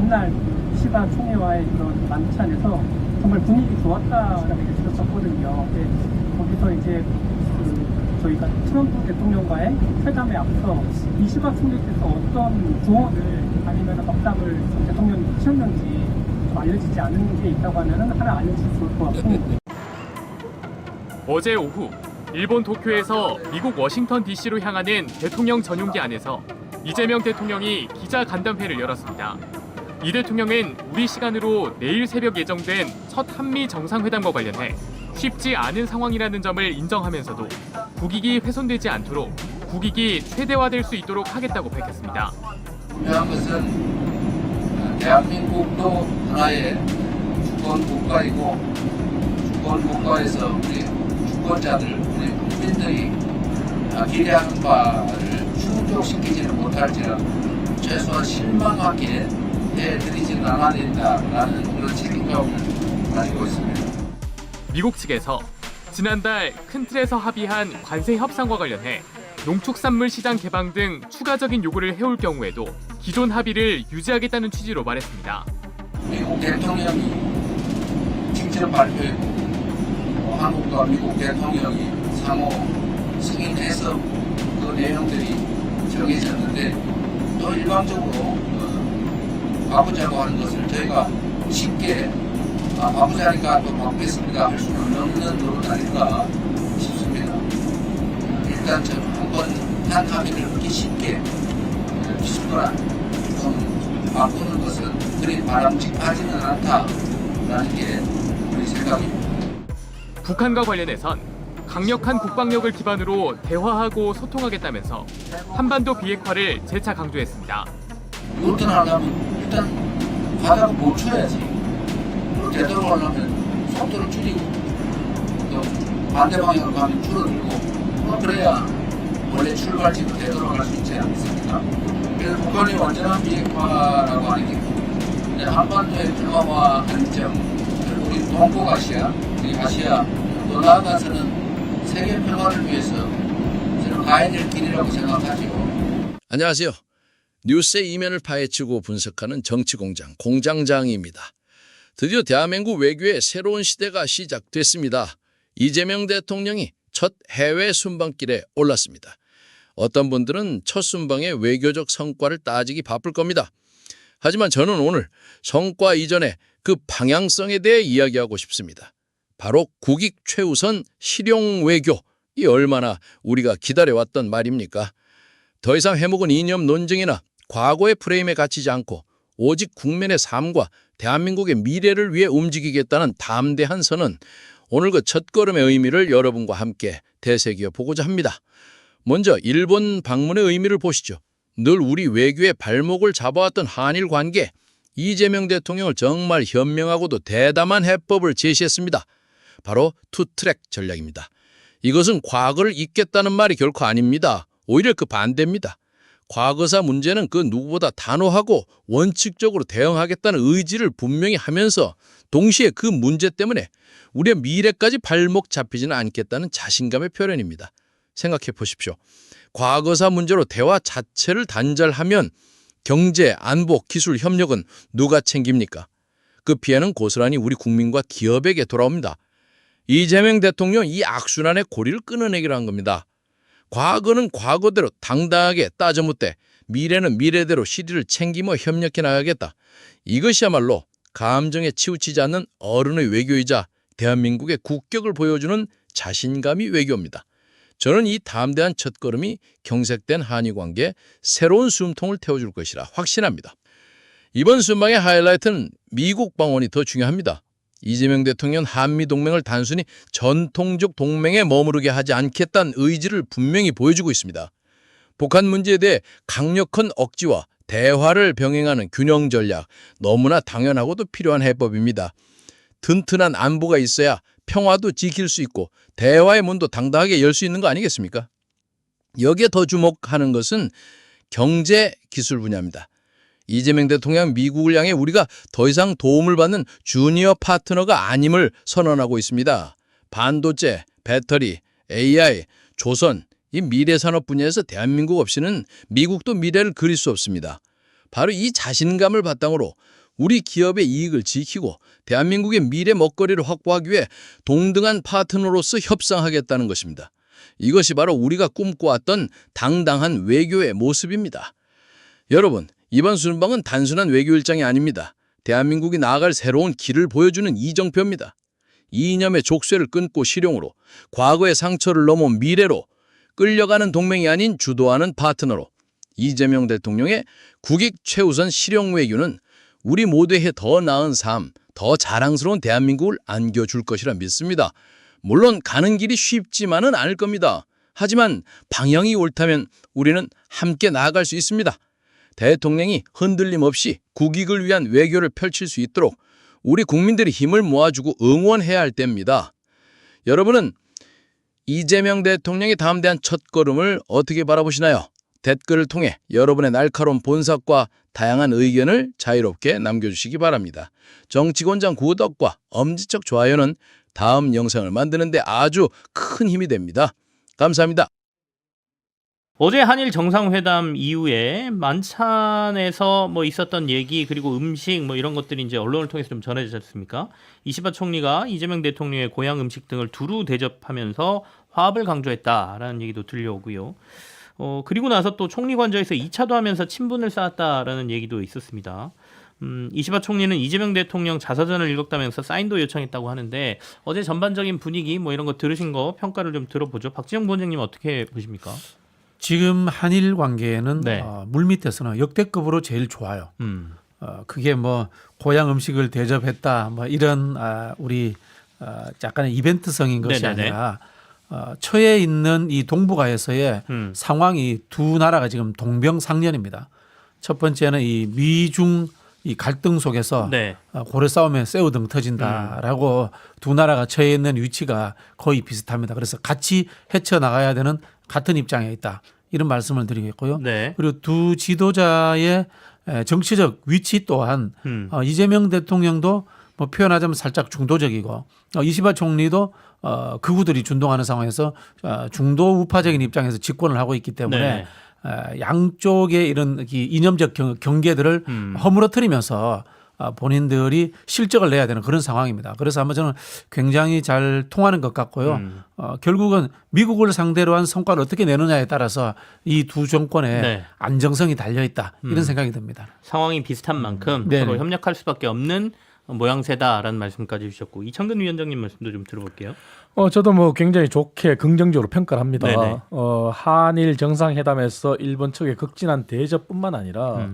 전날 시바 총리와의 그런 만찬에서 정말 분위기 좋았다라는 얘기를 들었었거든요. 근데 거기서 이제 저희가 트럼프 대통령과의 회담에 앞서 이시바 총리께서 어떤 조언을 아니면 덕담을 대통령이 하셨는지 좀 알려지지 않은 게 있다고 하면 하나 알려주시면 좋을 것 같고. 어제 오후 일본 도쿄에서 미국 워싱턴 DC로 향하는 대통령 전용기 안에서 이재명 대통령이 기자 간담회를 열었습니다. 이 대통령은 우리 시간으로 내일 새벽 예정된 첫 한미 정상회담과 관련해 쉽지 않은 상황이라는 점을 인정하면서도 국익이 훼손되지 않도록 국익이 최대화될 수 있도록 하겠다고 밝혔습니다. 분명한 것은 대한민국도 하나의 주권 국가이고 주권 국가에서 우리 주권자들, 우리 국민들이 기대하는 바를 충족시키지는 못할지라도 최소한 실망하게 해드리지는 않아야 된다라는 그런 책임감을 가지고 있습니다. 미국 측에서 지난달 큰 틀에서 합의한 관세 협상과 관련해 농축산물 시장 개방 등 추가적인 요구를 해올 경우에도 기존 합의를 유지하겠다는 취지로 말했습니다. 미국 대통령이 직접 발표했고 한국과 미국 대통령이 상호 승인해서 그 내용들이 정해졌는데 또 일방적으로 바꾸자고 하는 것을 저희가 쉽게 바꾸자니까 또 바꾸겠습니다 할 수는 없는 노릇 아닌가 싶습니다. 일단 저는 한번 한 합의를 그렇게 쉽게 쉽거나 좀 바꾸는 것은 그리 바람직하지는 않다라는 게 우리 생각입니다. 북한과 관련해선 강력한 국방력을 기반으로 대화하고 소통하겠다면서 한반도 비핵화를 재차 강조했습니다. 이것도 하려면 일단 바닥을 못 쳐야지. 그걸 되돌아가려면 속도를 줄이고 또 반대 방향으로 가면 줄어들고 그래야 원래 출발지로 되돌아갈 수 있지 않겠습니까? 그래서 북한이 완전한 비핵화라고 하는 게 한반도의 평화와 안정, 그리고 우리 동북아시아, 우리 아시아 또 나아가서는 세계 평화를 위해서 저는 가야 될 길이라고 생각하지요. 안녕하세요. 뉴스의 이면을 파헤치고 분석하는 정치공장 공장장입니다. 드디어 대한민국 외교의 새로운 시대가 시작됐습니다. 이재명 대통령이 첫 해외 순방길에 올랐습니다. 어떤 분들은 첫 순방의 외교적 성과를 따지기 바쁠 겁니다. 하지만 저는 오늘 성과 이전에 그 방향성에 대해 이야기하고 싶습니다. 바로 국익 최우선 실용 외교. 이 얼마나 우리가 기다려왔던 말입니까? 더 이상 해묵은 이념 논쟁이나 과거의 프레임에 갇히지 않고 오직 국민의 삶과 대한민국의 미래를 위해 움직이겠다는 담대한 선언. 오늘 그 첫걸음의 의미를 여러분과 함께 되새겨 보고자 합니다. 먼저 일본 방문의 의미를 보시죠. 늘 우리 외교의 발목을 잡아왔던 한일 관계. 이재명 대통령을 정말 현명하고도 대담한 해법을 제시했습니다. 바로 투트랙 전략입니다. 이것은 과거를 잊겠다는 말이 결코 아닙니다. 오히려 그 반대입니다. 과거사 문제는 그 누구보다 단호하고 원칙적으로 대응하겠다는 의지를 분명히 하면서 동시에 그 문제 때문에 우리의 미래까지 발목 잡히지는 않겠다는 자신감의 표현입니다. 생각해 보십시오. 과거사 문제로 대화 자체를 단절하면 경제, 안보, 기술, 협력은 누가 챙깁니까? 그 피해는 고스란히 우리 국민과 기업에게 돌아옵니다. 이재명 대통령 이 악순환의 고리를 끊어내기로 한 겁니다. 과거는 과거대로 당당하게 따져묻되 미래는 미래대로 실의를 챙기며 협력해 나가겠다. 이것이야말로 감정에 치우치지 않는 어른의 외교이자 대한민국의 국격을 보여주는 자신감이 외교입니다. 저는 이 담대한 첫걸음이 경색된 한일관계에 새로운 숨통을 태워줄 것이라 확신합니다. 이번 순방의 하이라이트는 미국 방문이 더 중요합니다. 이재명 대통령 한미동맹을 단순히 전통적 동맹에 머무르게 하지 않겠다는 의지를 분명히 보여주고 있습니다. 북한 문제에 대해 강력한 억지와 대화를 병행하는 균형 전략, 너무나 당연하고도 필요한 해법입니다. 튼튼한 안보가 있어야 평화도 지킬 수 있고 대화의 문도 당당하게 열 수 있는 거 아니겠습니까? 여기에 더 주목하는 것은 경제 기술 분야입니다. 이재명 대통령 미국을 향해 우리가 더 이상 도움을 받는 주니어 파트너가 아님을 선언하고 있습니다. 반도체, 배터리, AI, 조선, 이 미래 산업 분야에서 대한민국 없이는 미국도 미래를 그릴 수 없습니다. 바로 이 자신감을 바탕으로 우리 기업의 이익을 지키고 대한민국의 미래 먹거리를 확보하기 위해 동등한 파트너로서 협상하겠다는 것입니다. 이것이 바로 우리가 꿈꿔왔던 당당한 외교의 모습입니다. 여러분, 이번 순방은 단순한 외교 일정이 아닙니다. 대한민국이 나아갈 새로운 길을 보여주는 이정표입니다. 이념의 족쇄를 끊고 실용으로, 과거의 상처를 넘어 미래로, 끌려가는 동맹이 아닌 주도하는 파트너로, 이재명 대통령의 국익 최우선 실용 외교는 우리 모두에게 더 나은 삶, 더 자랑스러운 대한민국을 안겨줄 것이라 믿습니다. 물론 가는 길이 쉽지만은 않을 겁니다. 하지만 방향이 옳다면 우리는 함께 나아갈 수 있습니다. 대통령이 흔들림 없이 국익을 위한 외교를 펼칠 수 있도록 우리 국민들이 힘을 모아주고 응원해야 할 때입니다. 여러분은 이재명 대통령의 담대한 첫걸음을 어떻게 바라보시나요? 댓글을 통해 여러분의 날카로운 본색과 다양한 의견을 자유롭게 남겨주시기 바랍니다. 정치곤장 구독과 엄지척 좋아요는 다음 영상을 만드는 데 아주 큰 힘이 됩니다. 감사합니다. 어제 한일 정상회담 이후에 만찬에서 뭐 있었던 얘기 그리고 음식 뭐 이런 것들이 이제 언론을 통해서 좀 전해지지 않습니까? 이시바 총리가 이재명 대통령의 고향 음식 등을 두루 대접하면서 화합을 강조했다라는 얘기도 들려오고요. 그리고 나서 또 총리 관저에서 2차도 하면서 친분을 쌓았다라는 얘기도 있었습니다. 이시바 총리는 이재명 대통령 자서전을 읽었다면서 사인도 요청했다고 하는데 어제 전반적인 분위기 뭐 이런 거 들으신 거 평가를 좀 들어보죠. 박지영 본장님 어떻게 보십니까? 지금 한일 관계는 네. 물밑에서는 역대급으로 제일 좋아요. 그게 뭐 고향 음식을 대접했다 뭐 이런 우리 약간의 이벤트성인 것이 네네네. 아니라 처해 있는 이 동북아에서의 상황이 두 나라가 지금 동병상련입니다. 첫 번째는 이 미중 이 갈등 속에서 네. 고래 싸움에 쇠우등 터진다라고 두 나라가 처해 있는 위치가 거의 비슷합니다. 그래서 같이 헤쳐나가야 되는 같은 입장에 있다. 이런 말씀을 드리겠고요. 네. 그리고 두 지도자의 정치적 위치 또한 이재명 대통령도 뭐 표현하자면 살짝 중도적이고 이시바 총리도 극우들이 준동하는 상황에서 중도 우파적인 입장에서 집권을 하고 있기 때문에 네. 양쪽의 이런 이념적 경계들을 허물어뜨리면서 본인들이 실적을 내야 되는 그런 상황입니다. 그래서 아마 저는 굉장히 잘 통하는 것 같고요. 결국은 미국을 상대로 한 성과를 어떻게 내느냐에 따라서 이 두 정권의 네. 안정성이 달려있다. 이런 생각이 듭니다. 상황이 비슷한 만큼 네네. 서로 협력할 수밖에 없는 모양새다라는 말씀까지 주셨고 이창근 위원장님 말씀도 좀 들어볼게요. 저도 뭐 굉장히 좋게 긍정적으로 평가를 합니다. 네네. 한일 정상회담에서 일본 측의 극진한 대접뿐만 아니라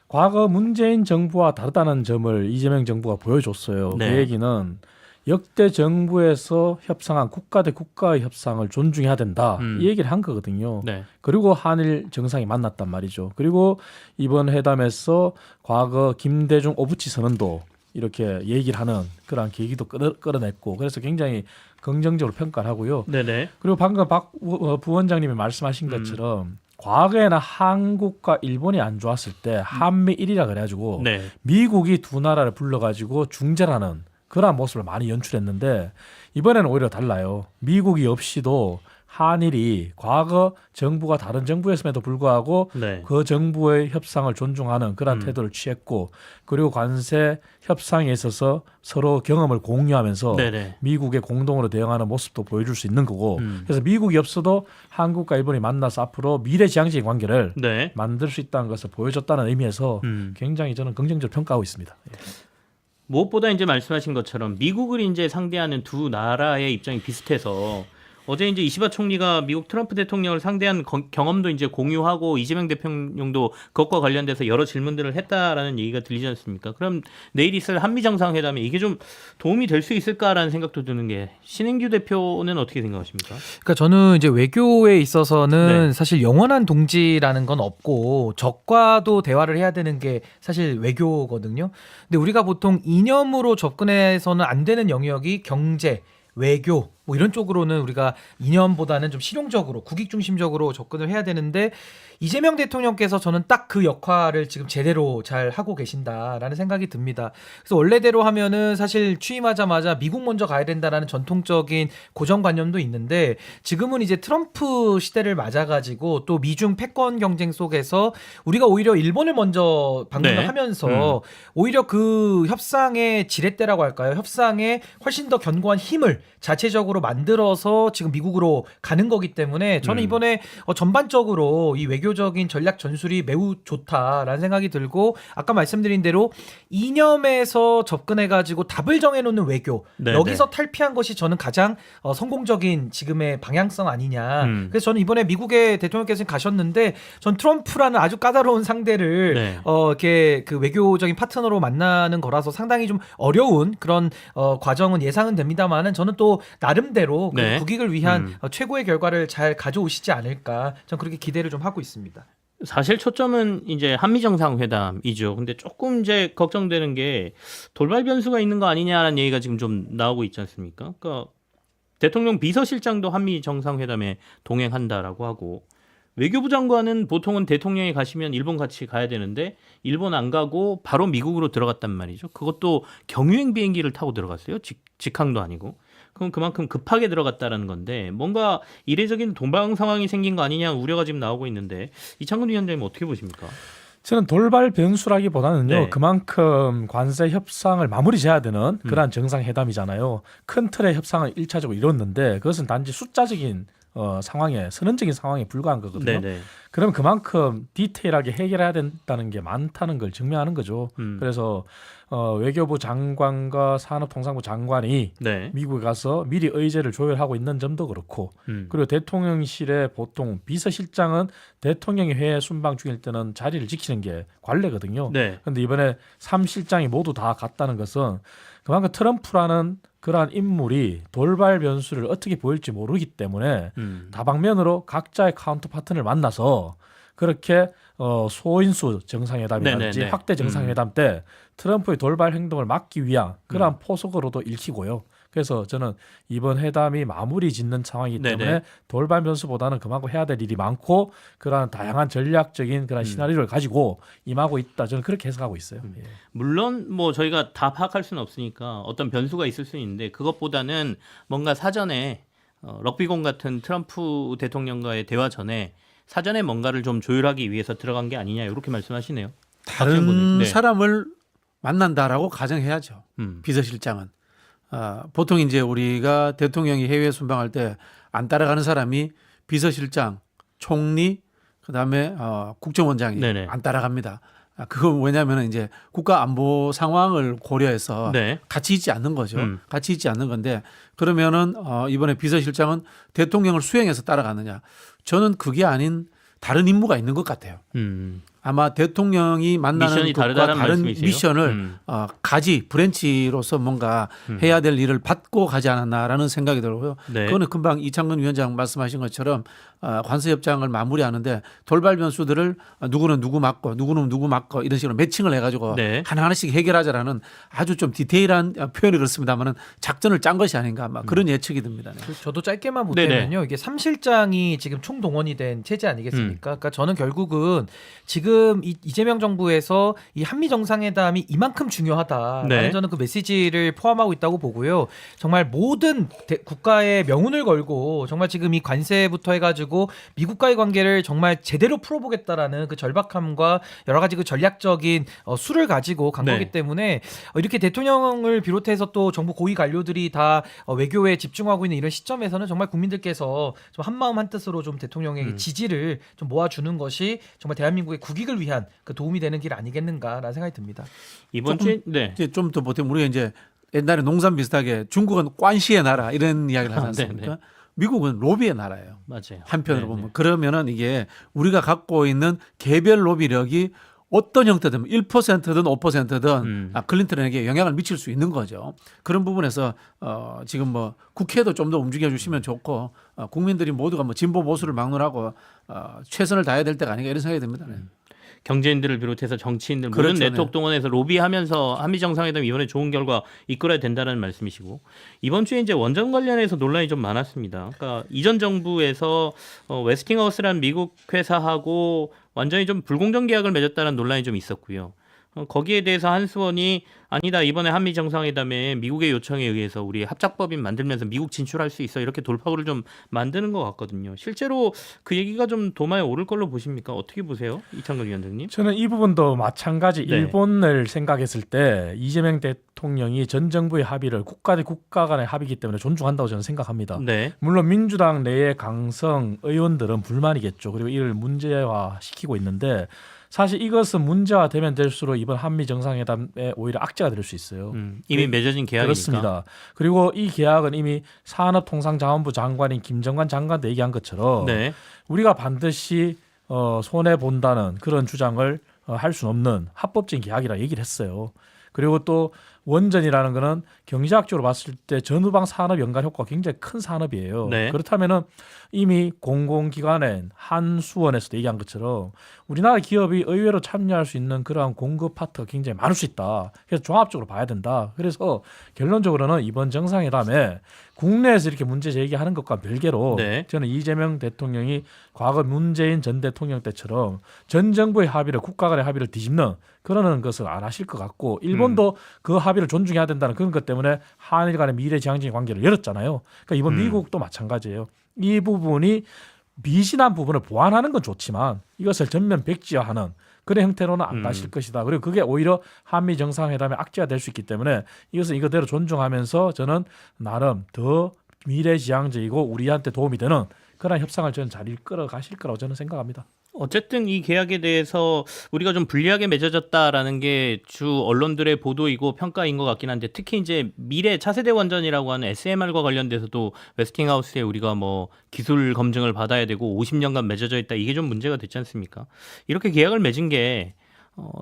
과거 문재인 정부와 다르다는 점을 이재명 정부가 보여줬어요. 네. 그 얘기는 역대 정부에서 협상한 국가 대 국가의 협상을 존중해야 된다. 이 얘기를 한 거거든요. 네. 그리고 한일 정상이 만났단 말이죠. 그리고 이번 회담에서 과거 김대중 오부치 선언도 이렇게 얘기를 하는 그런 계기도 끌어냈고 그래서 굉장히 긍정적으로 평가를 하고요. 네네. 그리고 방금 박 부원장님이 말씀하신 것처럼 과거에는 한국과 일본이 안 좋았을 때 한미일이라 그래가지고 네. 미국이 두 나라를 불러가지고 중재라는 그런 모습을 많이 연출했는데 이번에는 오히려 달라요. 미국이 없이도 한일이 과거 정부가 다른 정부였음에도 불구하고 네. 그 정부의 협상을 존중하는 그런 태도를 취했고 그리고 관세 협상에 있어서 서로 경험을 공유하면서 네네. 미국에 공동으로 대응하는 모습도 보여줄 수 있는 거고 그래서 미국이 없어도 한국과 일본이 만나서 앞으로 미래지향적인 관계를 네. 만들 수 있다는 것을 보여줬다는 의미에서 굉장히 저는 긍정적으로 평가하고 있습니다. 예. 무엇보다 이제 말씀하신 것처럼 미국을 이제 상대하는 두 나라의 입장이 비슷해서 어제 이제 이시바 총리가 미국 트럼프 대통령을 상대한 경험도 이제 공유하고 이재명 대통령도 그것과 관련돼서 여러 질문들을 했다라는 얘기가 들리지 않습니까? 그럼 내일 있을 한미 정상회담에 이게 좀 도움이 될 수 있을까라는 생각도 드는 게 신인규 대표는 어떻게 생각하십니까? 그러니까 저는 이제 외교에 있어서는 네. 사실 영원한 동지라는 건 없고 적과도 대화를 해야 되는 게 사실 외교거든요. 근데 우리가 보통 이념으로 접근해서는 안 되는 영역이 경제, 외교 뭐 이런 쪽으로는 우리가 이념보다는 좀 실용적으로 국익 중심적으로 접근을 해야 되는데 이재명 대통령께서 저는 딱 그 역할을 지금 제대로 잘 하고 계신다라는 생각이 듭니다. 그래서 원래대로 하면은 사실 취임하자마자 미국 먼저 가야 된다라는 전통적인 고정관념도 있는데 지금은 이제 트럼프 시대를 맞아가지고 또 미중 패권 경쟁 속에서 우리가 오히려 일본을 먼저 방문을 네. 하면서 오히려 그 협상의 지렛대라고 할까요? 협상에 훨씬 더 견고한 힘을 자체적으로 만들어서 지금 미국으로 가는 거기 때문에 저는 이번에 전반적으로 이 외교적인 전략 전술이 매우 좋다라는 생각이 들고 아까 말씀드린 대로 이념에서 접근해가지고 답을 정해놓는 외교 네, 여기서 탈피한 것이 저는 가장 성공적인 지금의 방향성 아니냐. 그래서 저는 이번에 미국의 대통령께서 가셨는데 전 트럼프라는 아주 까다로운 상대를 네. 이렇게 그 외교적인 파트너로 만나는 거라서 상당히 좀 어려운 그런 과정은 예상은 됩니다만은 저는 또 나름대로 그 네. 국익을 위한 최고의 결과를 잘 가져오시지 않을까. 전 그렇게 기대를 좀 하고 있습니다. 사실 초점은 이제 한미 정상회담이죠. 근데 조금 이제 걱정되는 게 돌발 변수가 있는 거 아니냐라는 얘기가 지금 좀 나오고 있지 않습니까? 그러니까 대통령 비서실장도 한미 정상회담에 동행한다라고 하고 외교부 장관은 보통은 대통령이 가시면 일본 같이 가야 되는데 일본 안 가고 바로 미국으로 들어갔단 말이죠. 그것도 경유행 비행기를 타고 들어갔어요. 직항도 아니고. 그럼 그만큼 급하게 들어갔다라는 건데 뭔가 이례적인 동방 상황이 생긴 거 아니냐 우려가 지금 나오고 있는데 이창근 위원장님 어떻게 보십니까? 저는 돌발 변수라기보다는요. 네. 그만큼 관세 협상을 마무리 지어야 되는 그러한 정상회담이잖아요. 큰 틀의 협상을 1차적으로 이뤘는데 그것은 단지 숫자적인 상황에 선언적인 상황에 불과한 거거든요. 네네. 그럼 그만큼 디테일하게 해결해야 된다는 게 많다는 걸 증명하는 거죠. 그래서 외교부 장관과 산업통상부 장관이 네. 미국에 가서 미리 의제를 조율하고 있는 점도 그렇고 그리고 대통령실에 보통 비서실장은 대통령이 회의 순방 중일 때는 자리를 지키는 게 관례거든요. 네. 그런데 이번에 3실장이 모두 다 갔다는 것은 그만큼 트럼프라는 그러한 인물이 돌발 변수를 어떻게 보일지 모르기 때문에 다방면으로 각자의 카운터파트너를 만나서 그렇게 소인수 정상회담이라든지 네네네. 확대 정상회담 때 트럼프의 돌발 행동을 막기 위한 그러한 포석으로도 읽히고요. 그래서 저는 이번 회담이 마무리 짓는 상황이기 때문에 네네. 돌발 변수보다는 그만큼 해야 될 일이 많고 그러한 다양한 전략적인 그런 시나리오를 가지고 임하고 있다. 저는 그렇게 해석하고 있어요. 예. 물론 뭐 저희가 다 파악할 수는 없으니까 어떤 변수가 있을 수는 있는데 그것보다는 뭔가 사전에 럭비공 같은 트럼프 대통령과의 대화 전에 사전에 뭔가를 좀 조율하기 위해서 들어간 게 아니냐 이렇게 말씀하시네요. 박지원 다른 의원님. 네. 사람을 만난다라고 가정해야죠. 음. 비서실장은. 보통 이제 우리가 대통령이 해외 순방할 때 안 따라가는 사람이 비서실장, 총리, 그다음에 국정원장이 네네. 안 따라갑니다. 그건 왜냐하면 이제 국가 안보 상황을 고려해서 네. 같이 있지 않는 거죠. 같이 있지 않는 건데 그러면은 이번에 비서실장은 대통령을 수행해서 따라가느냐? 저는 그게 아닌 다른 임무가 있는 것 같아요. 아마 대통령이 만나는 미션이 것과 다르다는 다른 말씀이세요? 미션을 가지 브랜치로서 뭔가 해야 될 일을 받고 가지 않았나라는 생각이 들고요. 네. 그거는 금방 이창근 위원장 말씀하신 것처럼 관세협정을 마무리하는데 돌발 변수들을 누구는 누구 맞고 누구는 누구 맞고 이런 식으로 매칭을 해가지고 네. 하나하나씩 해결하자라는 아주 좀 디테일한 표현이 그렇습니다만은 작전을 짠 것이 아닌가 아마 그런 예측이 듭니다. 네. 저도 짧게만 네네. 보태면요. 이게 3실장이 지금 총동원이 된 체제 아니겠습니까? 그러니까 저는 결국은 지금 이재명 정부에서 이 한미 정상회담이 이만큼 중요하다라는 네. 저는 그 메시지를 포함하고 있다고 보고요. 정말 모든 국가의 명운을 걸고 정말 지금 이 관세부터 해가지고 미국과의 관계를 정말 제대로 풀어보겠다라는 그 절박함과 여러 가지 그 전략적인 수를 가지고 간 네. 거기 때문에 이렇게 대통령을 비롯해서 또 정부 고위 관료들이 다 외교에 집중하고 있는 이런 시점에서는 정말 국민들께서 좀 한마음 한뜻으로 좀 대통령에게 지지를 좀 모아주는 것이 정말 대한민국의 국익을 위한 그 도움이 되는 길 아니겠는가라는 생각이 듭니다. 이번 조금 주에 네. 이제 좀 더 보태면 우리가 이제 옛날에 농산 비슷하게 중국은 관시의 나라 이런 이야기를 하지 네, 않습니까? 네. 미국은 로비의 나라예요. 맞아요. 한편으로 네, 보면 네. 그러면은 이게 우리가 갖고 있는 개별 로비력이 어떤 형태든 1%든 5%든 클린턴에게 영향을 미칠 수 있는 거죠. 그런 부분에서 지금 뭐 국회도 좀 더 움직여 주시면 좋고 국민들이 모두가 뭐 진보 보수를 막론하고 최선을 다해야 될 때가 아닌가 이런 생각이 듭니다. 네. 경제인들을 비롯해서 정치인들 모든 그렇죠. 네트워크 동원해서 로비하면서 한미 정상회담 이번에 좋은 결과 이끌어야 된다는 말씀이시고 이번 주에 이제 원전 관련해서 논란이 좀 많았습니다. 그러니까 이전 정부에서 웨스팅하우스라는 미국 회사하고 완전히 좀 불공정 계약을 맺었다는 논란이 좀 있었고요. 거기에 대해서 한수원이 아니다 이번에 한미 정상회담에 미국의 요청에 의해서 우리 합작법인 만들면서 미국 진출할 수 있어 이렇게 돌파구를 좀 만드는 것 같거든요. 실제로 그 얘기가 좀 도마에 오를 걸로 보십니까? 어떻게 보세요, 이창근 위원장님? 저는 이 부분도 마찬가지 네. 일본을 생각했을 때 이재명 대통령이 전 정부의 합의를 국가 대 국가 간의 합의이기 때문에 존중한다고 저는 생각합니다. 네. 물론 민주당 내의 강성 의원들은 불만이겠죠. 그리고 이를 문제화시키고 있는데 사실 이것은 문제화되면 될수록 이번 한미 정상회담에 오히려 악재가 될 수 있어요. 이미 맺어진 계약이니까. 그렇습니다. 그리고 이 계약은 이미 산업통상자원부 장관인 김정관 장관도 얘기한 것처럼 네. 우리가 반드시 손해 본다는 그런 주장을 할 수는 없는 합법적인 계약이라 얘기를 했어요. 그리고 또 원전이라는 거는 경제학적으로 봤을 때 전후방 산업 연관 효과가 굉장히 큰 산업이에요. 네. 그렇다면은 이미 공공기관인 한수원에서도 얘기한 것처럼 우리나라 기업이 의외로 참여할 수 있는 그러한 공급 파트가 굉장히 많을 수 있다. 그래서 종합적으로 봐야 된다. 그래서 결론적으로는 이번 정상회담에 국내에서 이렇게 문제 제기하는 것과 별개로 네. 저는 이재명 대통령이 과거 문재인 전 대통령 때처럼 전 정부의 합의를 국가 간의 합의를 뒤집는 그러는 것을 안 하실 것 같고 일본도 그 합의를 존중해야 된다는 그런 것 때문에 한일 간의 미래지향적인 관계를 열었잖아요. 그러니까 이번 미국도 마찬가지예요. 이 부분이 미진한 부분을 보완하는 건 좋지만 이것을 전면 백지화하는 그런 형태로는 안 가실 것이다. 그리고 그게 오히려 한미 정상회담의 악재가 될 수 있기 때문에 이것은 이거대로 존중하면서 저는 나름 더 미래지향적이고 우리한테 도움이 되는 그런 협상을 저는 잘 이끌어 가실 거라고 저는 생각합니다. 어쨌든 이 계약에 대해서 우리가 좀 불리하게 맺어졌다라는 게 주 언론들의 보도이고 평가인 것 같긴 한데 특히 이제 미래 차세대 원전이라고 하는 SMR과 관련돼서도 웨스팅하우스에 우리가 뭐 기술 검증을 받아야 되고 50년간 맺어져 있다 이게 좀 문제가 됐지 않습니까? 이렇게 계약을 맺은 게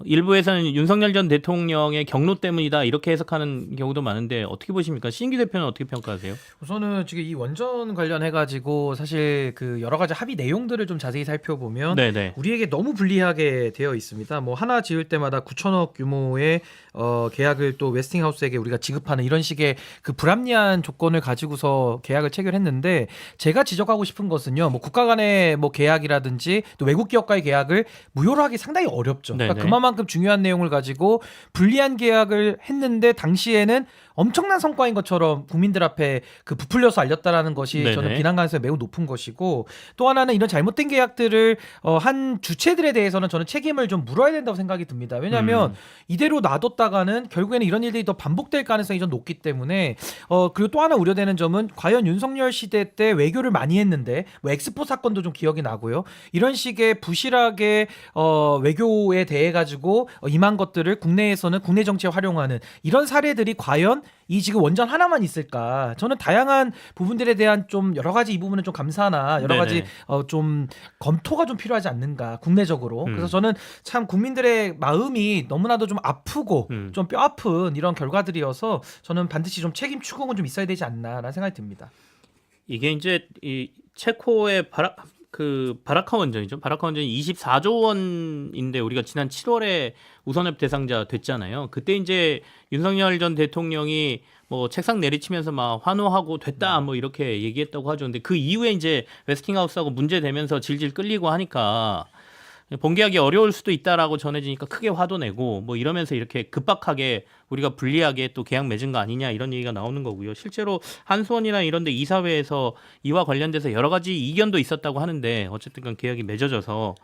일부에서는 윤석열 전 대통령의 경로 때문이다 이렇게 해석하는 경우도 많은데 어떻게 보십니까? 신기 대표는 어떻게 평가하세요? 우선은 지금 이 원전 관련해 가지고 사실 그 여러 가지 합의 내용들을 좀 자세히 살펴보면 네네. 우리에게 너무 불리하게 되어 있습니다. 뭐 하나 지을 때마다 9천억 규모의 계약을 또 웨스팅하우스에게 우리가 지급하는 이런 식의 그 불합리한 조건을 가지고서 계약을 체결했는데 제가 지적하고 싶은 것은요. 뭐 국가 간의 뭐 계약이라든지 또 외국 기업과의 계약을 무효로 하기 상당히 어렵죠. 그러니까 그만큼 중요한 내용을 가지고 불리한 계약을 했는데 당시에는 엄청난 성과인 것처럼 국민들 앞에 그 부풀려서 알렸다라는 것이 네네. 저는 비난 가능성이 매우 높은 것이고 또 하나는 이런 잘못된 계약들을 한 주체들에 대해서는 저는 책임을 좀 물어야 된다고 생각이 듭니다. 왜냐하면 이대로 놔뒀다가는 결국에는 이런 일들이 더 반복될 가능성이 좀 높기 때문에 그리고 또 하나 우려되는 점은 과연 윤석열 시대 때 외교를 많이 했는데 뭐 엑스포 사건도 좀 기억이 나고요. 이런 식의 부실하게 외교에 대해 가지고 임한 것들을 국내에서는 국내 정치에 활용하는 이런 사례들이 과연 이 지금 원전 하나만 있을까? 저는 다양한 부분들에 대한 좀 여러 가지 이 부분은 좀 감사나 여러 가지 좀 검토가 좀 필요하지 않는가 국내적으로. 그래서 저는 참 국민들의 마음이 너무나도 좀 아프고 좀 뼈아픈 이런 결과들이어서 저는 반드시 좀 책임 추궁은 좀 있어야 되지 않나라는 생각이 듭니다. 이게 이제 이 체코의 바라카 원전이죠. 바라카 원전이 24조 원인데 우리가 지난 7월에 우선협 대상자 됐잖아요. 그때 이제 윤석열 전 대통령이 뭐 책상 내리치면서 막 환호하고 됐다 뭐 이렇게 얘기했다고 하죠. 근데 그 이후에 이제 웨스팅하우스하고 문제되면서 질질 끌리고 하니까 본계약이 어려울 수도 있다라고 전해지니까 크게 화도 내고 뭐 이러면서 이렇게 급박하게 우리가 불리하게 또 계약 맺은 거 아니냐 이런 얘기가 나오는 거고요. 실제로 한수원이나 이런 데 이사회에서 이와 관련돼서 여러 가지 이견도 있었다고 하는데 어쨌든 간 계약이 맺어져서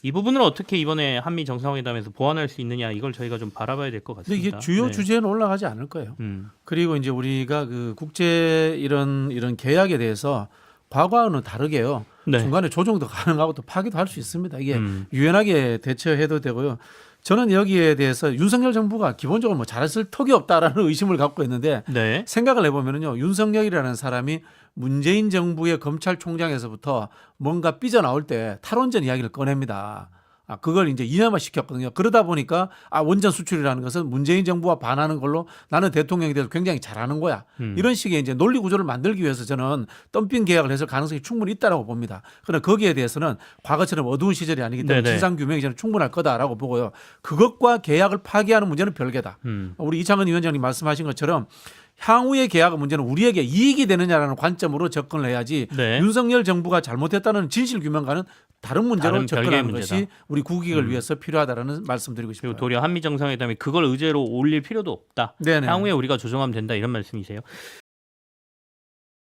이 부분을 어떻게 이번에 한미 정상회담에서 보완할 수 있느냐 이걸 저희가 좀 바라봐야 될 것 근데 같습니다. 이게 주요 주제는 올라가지 않을 거예요. 그리고 이제 우리가 그 국제 이런 계약에 대해서 과거와는 다르게요. 네. 중간에 조정도 가능하고 또 파기도 할 수 있습니다. 이게 유연하게 대처해도 되고요. 저는 여기에 대해서 윤석열 정부가 기본적으로 뭐 잘했을 턱이 없다라는 의심을 갖고 있는데 네. 생각을 해보면요. 윤석열이라는 사람이 문재인 정부의 검찰총장에서부터 뭔가 삐져나올 때 탈원전 이야기를 꺼냅니다. 그걸 이제 이념화 시켰거든요. 그러다 보니까 원전 수출이라는 것은 문재인 정부와 반하는 걸로 나는 대통령에 대해서 굉장히 잘하는 거야. 이런 식의 이제 논리 구조를 만들기 위해서 저는 덤핑 계약을 했을 가능성이 충분히 있다라고 봅니다. 그러나 거기에 대해서는 과거처럼 어두운 시절이 아니기 때문에 네네. 진상 규명이 저는 충분할 거다라고 보고요. 그것과 계약을 파기하는 문제는 별개다. 우리 이창헌 위원장님 말씀하신 것처럼 향후의 계약 문제는 우리에게 이익이 되느냐라는 관점으로 접근을 해야지 네. 윤석열 정부가 잘못했다는 진실 규명과는 다른 문제로 다른 별개의 접근하는 문제다. 것이 우리 국익을 위해서 필요하다라는 말씀드리고 싶어요. 그리고 도리어 한미 정상회담이 그걸 의제로 올릴 필요도 없다. 네네. 향후에 우리가 조정하면 된다 이런 말씀이세요.